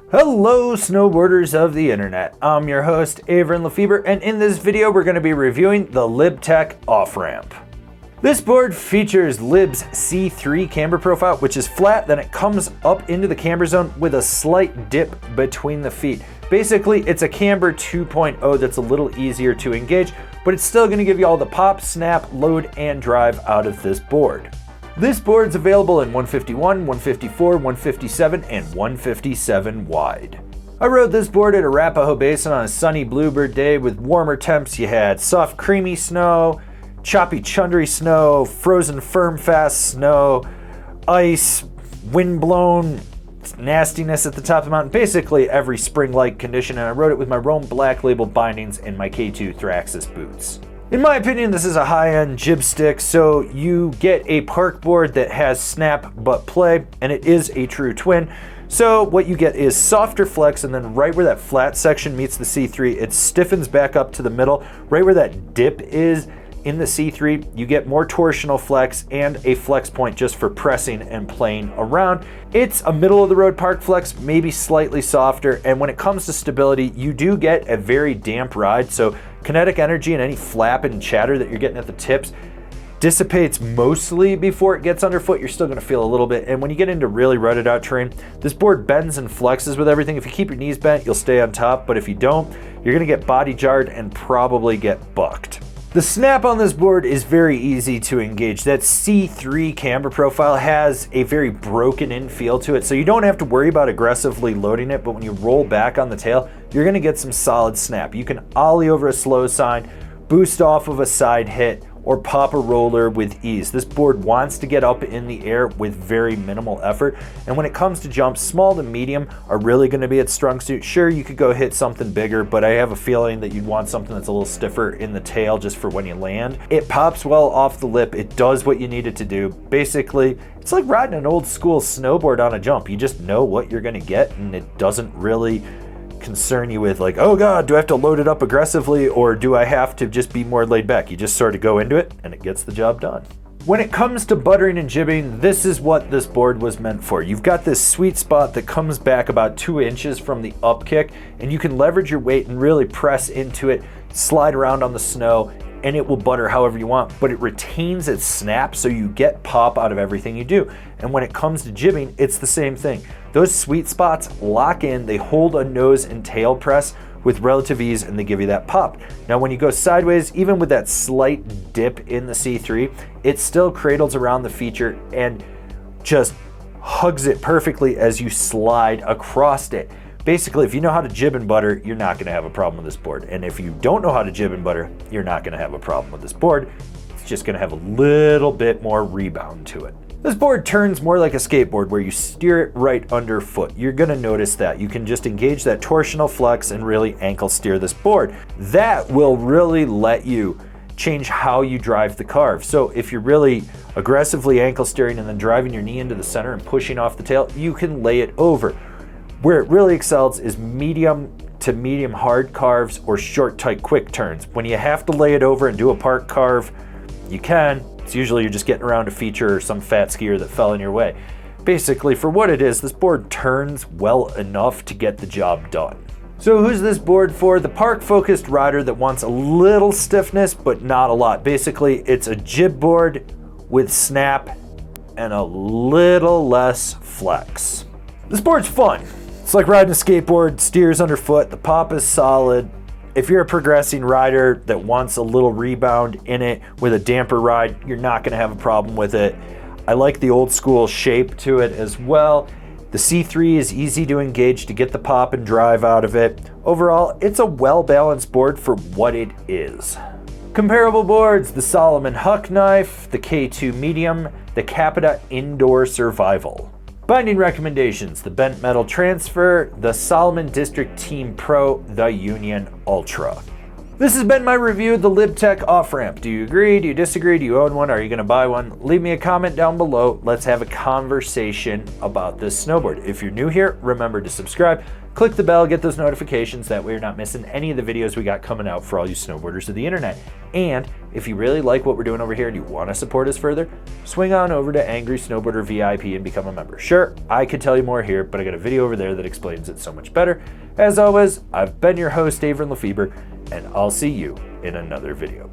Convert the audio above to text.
Hello snowboarders of the internet, I'm your host Avran LeFeber, and in this video we're going to be reviewing the Libtech off-ramp. This board features Lib's C3 camber profile, which is flat, then it comes up into the camber zone with a slight dip between the feet. Basically it's a camber 2.0 that's a little easier to engage, but it's still going to give you all the pop, snap, load, and drive out of this board. This board's available in 151, 154, 157, and 157 wide. I rode this board at Arapahoe Basin on a sunny bluebird day with warmer temps. You had soft creamy snow, choppy chundry snow, frozen firm fast snow, ice, windblown nastiness at the top of the mountain, basically every spring-like condition, and I rode it with my Rome Black Label bindings and my K2 Thraxis boots. In my opinion, this is a high-end jib stick, so you get a park board that has snap but play, and it is a true twin. So what you get is softer flex, and then right where that flat section meets the C3, it stiffens back up to the middle. Right where that dip is in the C3, you get more torsional flex and a flex point just for pressing and playing around. It's a middle-of-the-road park flex, maybe slightly softer, and when it comes to stability, you do get a very damp ride, so kinetic energy and any flap and chatter that you're getting at the tips dissipates mostly before it gets underfoot. You're still going to feel a little bit, and when you get into really rutted out terrain, this board bends and flexes with everything. If you keep your knees bent, you'll stay on top, but if you don't, you're going to get body jarred and probably get bucked. The snap on this board is very easy to engage. That C3 camber profile has a very broken in feel to it, so you don't have to worry about aggressively loading it, but when you roll back on the tail, you're gonna get some solid snap. You can ollie over a slow sign, boost off of a side hit, or pop a roller with ease. This board wants to get up in the air with very minimal effort, and when it comes to jumps, small to medium are really gonna be its strong suit. Sure, you could go hit something bigger, but I have a feeling that you'd want something that's a little stiffer in the tail just for when you land. It pops well off the lip, it does what you need it to do. Basically, it's like riding an old school snowboard on a jump. You just know what you're gonna get, and it doesn't really concern you with like, oh god, do I have to load it up aggressively or do I have to just be more laid back? You just sort of go into it and it gets the job done. When it comes to buttering and jibbing, this is what this board was meant for. You've got this sweet spot that comes back about 2 inches from the up kick, and you can leverage your weight and really press into it, slide around on the snow, and it will butter however you want, but it retains its snap, so you get pop out of everything you do. And when it comes to jibbing, it's the same thing. Those sweet spots lock in, they hold a nose and tail press with relative ease, and they give you that pop. Now when you go sideways, even with that slight dip in the C3, it still cradles around the feature and just hugs it perfectly as you slide across it. Basically, if you know how to jib and butter, you're not gonna have a problem with this board. And if you don't know how to jib and butter, you're not gonna have a problem with this board. It's just gonna have a little bit more rebound to it. This board turns more like a skateboard where you steer it right underfoot. You're gonna notice that. You can just engage that torsional flex and really ankle steer this board. That will really let you change how you drive the carve. So if you're really aggressively ankle steering and then driving your knee into the center and pushing off the tail, you can lay it over. Where it really excels is medium to medium hard carves or short, tight, quick turns. When you have to lay it over and do a park carve, you can. It's usually you're just getting around a feature or some fat skier that fell in your way. Basically, for what it is, this board turns well enough to get the job done. So who's this board for? The park-focused rider that wants a little stiffness, but not a lot. Basically, it's a jib board with snap and a little less flex. This board's fun. It's like riding a skateboard, steers underfoot, the pop is solid. If you're a progressing rider that wants a little rebound in it with a damper ride, you're not gonna have a problem with it. I like the old school shape to it as well. The C3 is easy to engage to get the pop and drive out of it. Overall, it's a well-balanced board for what it is. Comparable boards, the Salomon Huck Knife, the K2 Medium, the Capita Indoor Survival. Binding recommendations, the Bent Metal Transfer, the Salomon District Team Pro, the Union Ultra. This has been my review of the Libtech off-ramp. Do you agree? Do you disagree? Do you own one? Are you going to buy one? Leave me a comment down below. Let's have a conversation about this snowboard. If you're new here, remember to subscribe. Click the bell, get those notifications. That way you're not missing any of the videos we got coming out for all you snowboarders of the internet. And if you really like what we're doing over here and you want to support us further, swing on over to Angry Snowboarder VIP and become a member. Sure, I could tell you more here, but I got a video over there that explains it so much better. As always, I've been your host, Avran LeFeber, and I'll see you in another video.